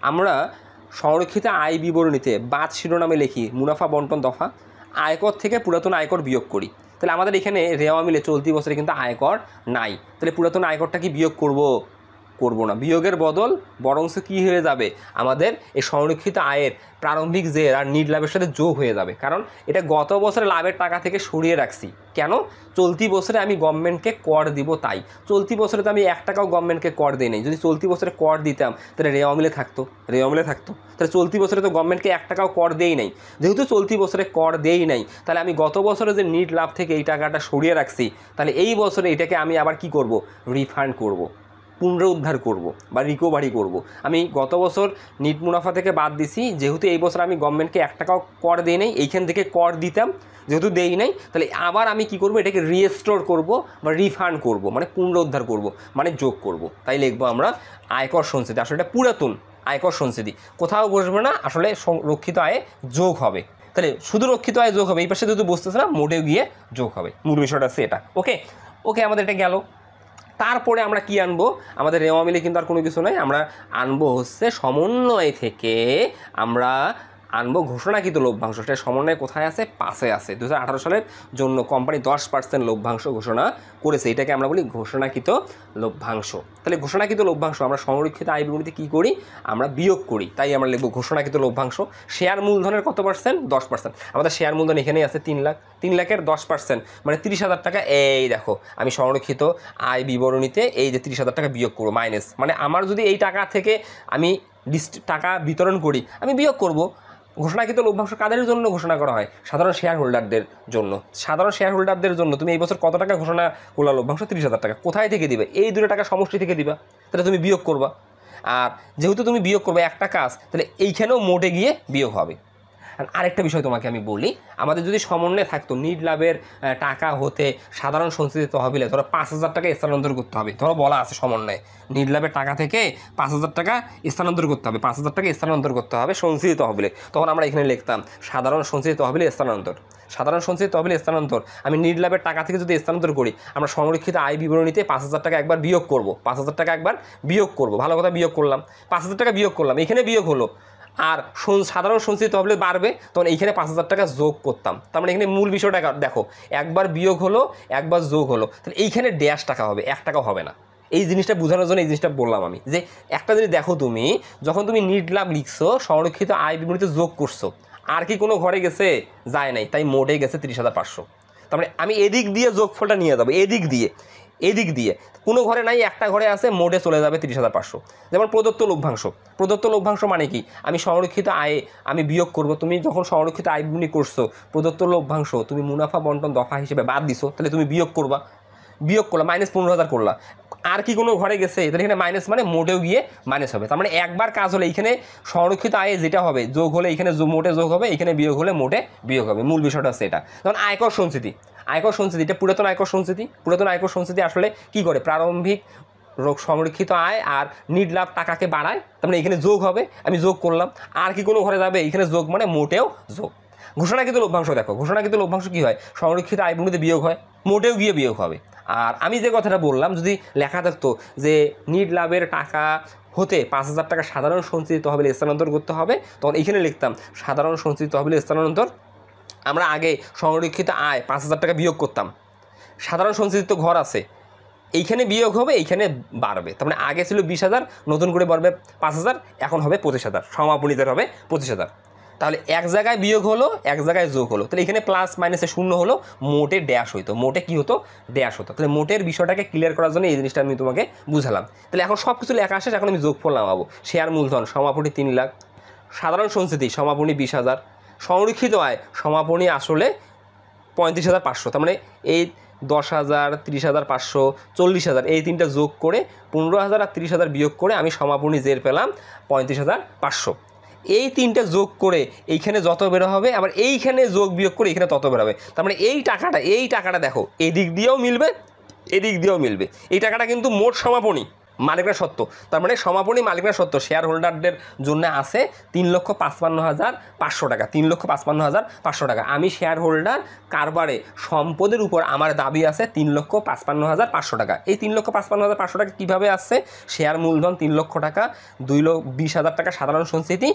আমরা সংরক্ষিত আয় বিবরণীতে বাদ শিরোনামে লিখি মুনাফা বন্টন দফা, আয়কর থেকে পুরাতন আয়কর বিয়োগ করি। তাহলে আমাদের এখানে রেওয়া মিলে চলতি বছরে কিন্তু আয়কর নাই, তাহলে পুরাতন আয়করটা কি বিয়োগ করব না। বিয়োগের বদল বরংস কী হয়ে যাবে? আমাদের এই সংরক্ষিত আয়ের প্রারম্ভিক যে আর নিট লাভের সাথে যোগ হয়ে যাবে। কারণ এটা গত বছরে লাভের টাকা থেকে সরিয়ে রাখছি। কেন? চলতি বছরে আমি গভর্নমেন্টকে কর দিব, তাই চলতি বছরে তো আমি 1 টাকাও গভর্নমেন্টকে কর দিই নাই। যদি চলতি বছরে কর দিতাম তাহলে রেওয়া মিলে থাকতো। তাহলে চলতি বছরে তো গভর্নমেন্টকে 1 টাকাও কর দেই নাই। যেহেতু চলতি বছরে কর দেই নাই, তাহলে আমি গত বছরে যে নিট লাভ থেকে এই টাকাটা সরিয়ে রাখছি, তাহলে এই বছরে এটাকে আমি আবার কি করব? রিফান্ড করব, পুনরুদ্ধার করব বা রিকভারি করব। আমি গত বছর নিট মুনাফা থেকে বাদ দিছি, যেহেতু এই বছর আমি গভর্নমেন্টকে 1 টাকাও কর দিই নাই, এইখান থেকে কর দিতাম, যেহেতু দেই নাই, তাহলে আবার আমি কি করব? এটাকে রিস্টোর করব বা রিফান্ড করব, মানে পুনরুদ্ধার করব, মানে যোগ করব। তাই লিখবো আমরা আয়কর সঞ্চিতি। আসলে এটা পুরাতন আয়কর সঞ্চিতি, কোথাও বসবে না, আসলে রক্ষিত আয়ে যোগ হবে। তাহলে শুধু রক্ষিত আয় যোগ হবে, এই পাশে যদি বসতেছে না, মোটেও গিয়ে যোগ হবে। মূল বিষয়টা আছে এটা। ওকে, আমাদের এটা গেল। তারপরে আমরা কি আনবো? আমাদের রেওয়া মিলে কিন্তু আর কোনো কিছু নাই, আমরা আনবো হচ্ছে সমন্বয় থেকে আমরা আনবো ঘোষণাকৃত লভ্যাংশ। সেটা সমন্বয় কোথায় আছে? পাশে আছে। 2018 সালের জন্য কোম্পানি 10% লভ্যাংশ ঘোষণা করেছে, এটাকে আমরা বলি ঘোষণাকৃত লভ্যাংশ। তাহলে ঘোষণাকৃত লভ্যাংশ আমরা সংরক্ষিত আয় বিবরণীতে কী করি? আমরা বিয়োগ করি। তাই আমরা লিখবো ঘোষণাকৃত লভ্যাংশ। শেয়ার মূলধনের কত পার্সেন্ট? 10%। আমাদের শেয়ার মূলধন এখানেই আছে 3 লাখ। 3 লাখের 10% মানে 30,000 টাকা। এই দেখো আমি সংরক্ষিত আয় বিবরণীতে এই যে 30,000 টাকা বিয়োগ করবো, মাইনাস। মানে আমার যদি এই টাকা থেকে আমি টাকা বিতরণ করি, আমি বিয়োগ করব। ঘোষণাকৃত লভ্যাংশ কাদের জন্য ঘোষণা করা হয়? সাধারণ শেয়ার হোল্ডারদের জন্য। সাধারণ শেয়ার হোল্ডারদের জন্য তুমি এই বছর কত টাকা ঘোষণা করলা? লভ্যাংশ 30,000 টাকা। কোথায় থেকে দিবে? এই 2 টাকা সমষ্টি থেকে দিবা, তাহলে তুমি বিয়োগ করবা। আর যেহেতু তুমি বিয়োগ করবে একটা কাজ, তাহলে এইখানেও মোটে গিয়ে বিয়োগ হবে। আরেকটা বিষয় তোমাকে আমি বলি, আমাদের যদি সমন্বয় থাকতো নিট লাভের টাকা হতে সাধারণ সঞ্চিত তহবিলে ধরো 5,000 টাকা স্থানান্তর করতে হবে, ধরো বলা আছে সমন্বয়ে নিট লাভের টাকা থেকে 5,000 টাকা স্থানান্তর করতে হবে, 5,000 টাকা স্থানান্তর করতে হবে সঞ্চিত তহবিলে। তখন আমরা এখানে লিখতাম সাধারণ সঞ্চিত তহবিলে স্থানান্তর। সাধারণ সঞ্চিত তহবিলে স্থানান্তর আমি নিট লাভের টাকা থেকে যদি স্থানান্তর করি, আমরা সংরক্ষিত আয় বিবরণীতে 5,000 টাকা একবার বিয়োগ করব, 5,000 টাকা একবার বিয়োগ করব। ভালো কথা, বিয়োগ করলাম, 5,000 টাকা বিয়োগ করলাম, এখানে বিয়োগ হলো। আর সাধারণ সঞ্চিত তহবিলে বাড়বে, তখন এইখানে 5,000 টাকা যোগ করতাম। তার মানে এখানে মূল বিষয়টা দেখো, একবার বিয়োগ হলো, একবার যোগ হলো, তাহলে এইখানে ড্যাশ টাকা হবে, 1 টাকাও হবে না। এই জিনিসটা বোঝানোর জন্য এই জিনিসটা বললাম আমি, যে একটা জিনিস দেখো, তুমি যখন তুমি নিট লাভ লিখছো, সংরক্ষিত আয় বিবরণীতে যোগ করছো, আর কি কোনো ঘরে গেছে? যায় নাই, তাই মোটে গেছে 30,500। তার মানে আমি এদিক দিয়ে যোগফলটা নিয়ে যাবো, এদিক দিয়ে কোনো ঘরে নাই, একটা ঘরে আছে, মোটে চলে যাবে 30,500। যেমন প্রদত্ত লভ্যাংশ মানে কি? আমি সংরক্ষিত আয়ে আমি বিয়োগ করব। তুমি যখন সংরক্ষিত আয় বিবরণী করছো, প্রদত্ত লভ্যাংশ তুমি মুনাফা বন্টন দফা হিসেবে বাদ দিছো, তাহলে তুমি বিয়োগ করলা, -15,000 করলা। আর কি কোনো ঘরে গেছে? তাহলে এখানে মাইনাস মানে মোটেও গিয়ে মাইনাস হবে। তার মানে একবার কাজ হলে এইখানে সংরক্ষিত আয়ে যেটা হবে যোগ হলে এখানে মোটে যোগ হবে, এখানে বিয়োগ হলে মোটে বিয়োগ হবে। মূল বিষয়টা হচ্ছে এটা। যেমন আয়কর সঞ্চিতি, এটা পুরাতন আয়কর সঞ্চিতি আসলে কি করে? প্রারম্ভিক সংরক্ষিত আয় আর নিট লাভ টাকাকে বাড়ায়। তার মানে এখানে যোগ হবে, আমি যোগ করলাম। আর কি কোনো ঘরে যাবে? এখানে যোগ মানে মোটেও যোগ। ঘোষণাকৃত লভ্যাংশ দেখো, ঘোষণাকৃত লভ্যাংশ কী হয়? সংরক্ষিত আয় বিবরণীতে বিয়োগ হয়, মোটেও গিয়ে বিয়োগ হবে। আর আমি যে কথাটা বললাম, যদি লেখা থাকতো যে নিট লাভের টাকা হতে 5,000 টাকা সাধারণ সঞ্চিত তহবিলে স্থানান্তর করতে হবে, তখন এইখানে লিখতাম সাধারণ সঞ্চিত তহবিলে স্থানান্তর। আমরা আগে সংরক্ষিত আয় 5,000 টাকা বিয়োগ করতাম, সাধারণ সঞ্চিত তো ঘর আছে, এইখানে বিয়োগ হবে, এইখানে বাড়বে। তার মানে আগে ছিল 20,000, নতুন করে বাড়বে 5,000, এখন হবে 25,000, সমাপনীদের হবে 25,000। তাহলে এক জায়গায় বিয়োগ হলো, এক জায়গায় যোগ হলো, তাহলে এখানে প্লাস মাইনাসে শূন্য হলো, মোটে ড্যাশ হইতো, মোটে কী হতো? ড্যাশ হতো। তাহলে মোটের বিষয়টাকে ক্লিয়ার করার জন্য এই জিনিসটা আমি তোমাকে বুঝালাম। তাহলে এখন সব কিছু লেখা আসে, এখন আমি যোগফল নামাবো। শেয়ার মূলধন সমাপনী 3 লাখ, সাধারণ সঞ্চিতি সমাপনী 20,000, সংরক্ষিত আয় সমাপনী আসলে 35,500। তার মানে এই 10,000, 30,500, 40,000 এই তিনটা যোগ করে 15,000 আর 30,000 বিয়োগ করে আমি সমাপনী জের পেলাম 35,500। এই তিনটা যোগ করে এইখানে যত বেরো হবে, আবার এইখানে যোগ বিয়োগ করে এইখানে তত বেরোবে। তার মানে এই টাকাটা দেখো, এদিক দিয়েও মিলবে, এদিক দিয়েও মিলবে। এই টাকাটা কিন্তু মোট সমাপনী মালিকরা সত্ত্ব। তার মানে সমাপনী মালিকরা সত্ত্ব শেয়ার হোল্ডারদের জন্য আছে 3,55,500 টাকা, 3,55,500 টাকা। আমি শেয়ার হোল্ডার, কারবারে সম্পদের উপর আমার দাবি আছে 3,55,500 টাকা। এই 3,55,500 টাকা কীভাবে আসছে? শেয়ার মূলধন 3 লক্ষ টাকা, 2,20,000 টাকা সাধারণ সঞ্চিতি,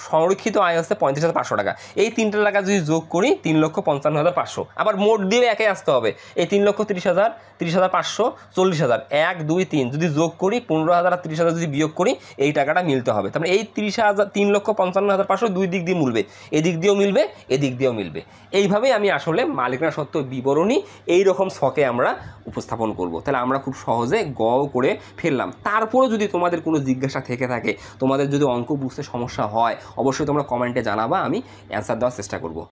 সংরক্ষিত আয় হচ্ছে 35,500 টাকা। এই 3টা টাকা যদি যোগ করি 3,55,500, আবার মোট দিয়ে একে আসতে হবে। এই 3,30,000, 30,500, 40,000, 1, 2, 3 যদি যোগ করি 15,000 আর 30,000 যদি বিয়োগ করি এই টাকাটা মিলতে হবে। তার মানে এই 3,55,500 দুই দিক দিয়ে মিলবে, এদিক দিয়েও মিলবে, এদিক দিয়েও মিলবে। এইভাবেই আমি আসলে মালিকানা সত্ত্ব বিবরণী এইরকম ছকে আমরা উপস্থাপন করব। তাহলে আমরা খুব সহজে গ করে ফেললাম। তারপরেও যদি তোমাদের কোনো জিজ্ঞাসা থেকে থাকে, তোমাদের যদি অঙ্ক বুঝতে সমস্যা হয়, অবশ্যই তোমরা কমেন্টে জানাবা, আমি অ্যান্সার দেওয়ার চেষ্টা করব।